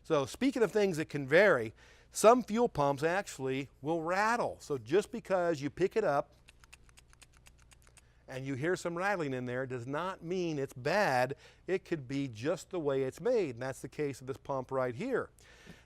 So speaking of things that can vary, some fuel pumps actually will rattle. So just because you pick it up and you hear some rattling in there does not mean it's bad. It could be just the way it's made, and that's the case of this pump right here.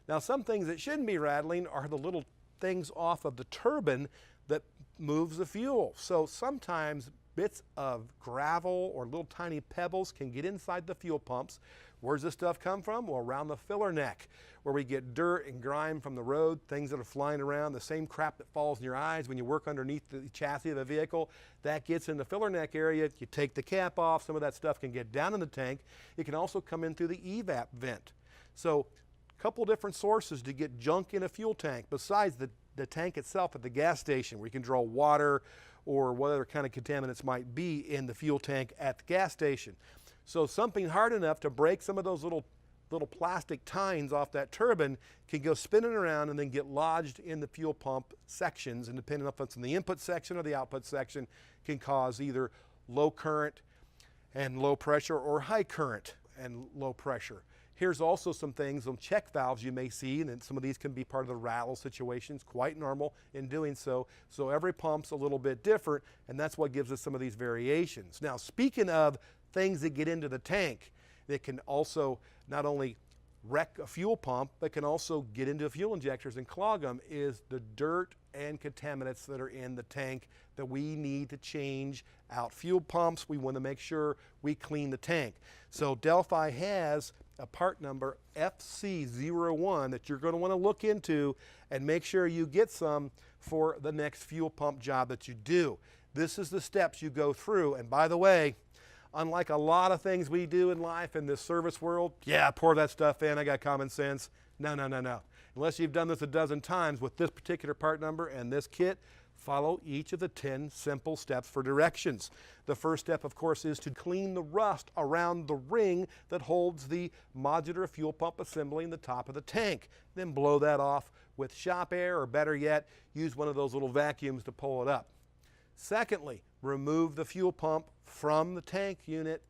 Now, some things that shouldn't be rattling are the little things off of the turbine that moves the fuel. So sometimes bits of gravel or little tiny pebbles can get inside the fuel pumps. Where's this stuff come from? Well, around the filler neck, where we get dirt and grime from the road, things that are flying around, the same crap that falls in your eyes when you work underneath the chassis of a vehicle, that gets in the filler neck area. You take the cap off, some of that stuff can get down in the tank. It can also come in through the evap vent. So a couple different sources to get junk in a fuel tank besides the tank itself at the gas station, where you can draw water or whatever kind of contaminants might be in the fuel tank at the gas station. So something hard enough to break some of those little plastic tines off that turbine can go spinning around and then get lodged in the fuel pump sections, and depending on if it's in the input section or the output section, can cause either low current and low pressure or high current and low pressure. Here's also some things on check valves you may see, and some of these can be part of the rattle situations, quite normal in doing so. So every pump's a little bit different, and that's what gives us some of these variations. Now, speaking of things that get into the tank that can also not only wreck a fuel pump, but can also get into fuel injectors and clog them, is the dirt and contaminants that are in the tank that we need to change out fuel pumps. We want to make sure we clean the tank. So Delphi has a part number FC01 that you're going to want to look into and make sure you get some for the next fuel pump job that you do. This is the steps you go through, and by the way, unlike a lot of things we do in life in this service world, yeah, pour that stuff in, I got common sense. No, no, no, no. Unless you've done this a dozen times with this particular part number and this kit, follow each of the 10 simple steps for directions. The first step, of course, is to clean the rust around the ring that holds the modular fuel pump assembly in the top of the tank. Then blow that off with shop air, or better yet, use one of those little vacuums to pull it up. Secondly, remove the fuel pump from the tank unit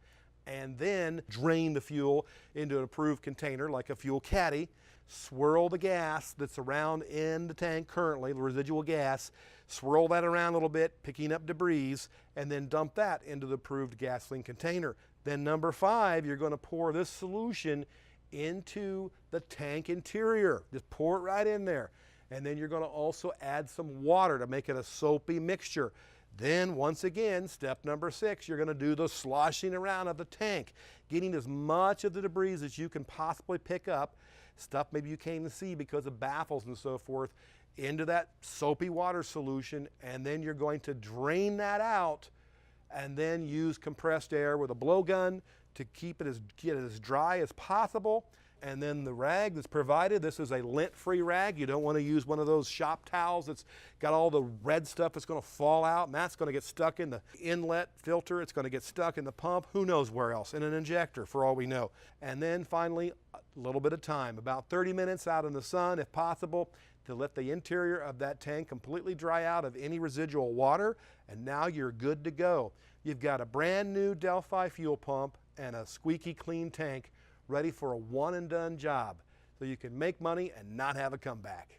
and then drain the fuel into an approved container like a fuel caddy. Swirl the gas that's around in the tank currently, the residual gas, swirl that around a little bit, picking up debris, and then dump that into the approved gasoline container. Then number 5, you're going to pour this solution into the tank interior. Just pour it right in there. And then you're going to also add some water to make it a soapy mixture. Then once again, step number 6, you're going to do the sloshing around of the tank, getting as much of the debris as you can possibly pick up, stuff maybe you can't even see because of baffles and so forth, into that soapy water solution, and then you're going to drain that out and then use compressed air with a blowgun to get it as dry as possible. And then the rag that's provided, this is a lint-free rag. You don't want to use one of those shop towels that's got all the red stuff that's going to fall out, and that's going to get stuck in the inlet filter. It's going to get stuck in the pump, who knows where else, in an injector for all we know. And then finally, a little bit of time, about 30 minutes out in the sun if possible, to let the interior of that tank completely dry out of any residual water, and now you're good to go. You've got a brand new Delphi fuel pump and a squeaky clean tank ready for a one and done job, so you can make money and not have a comeback.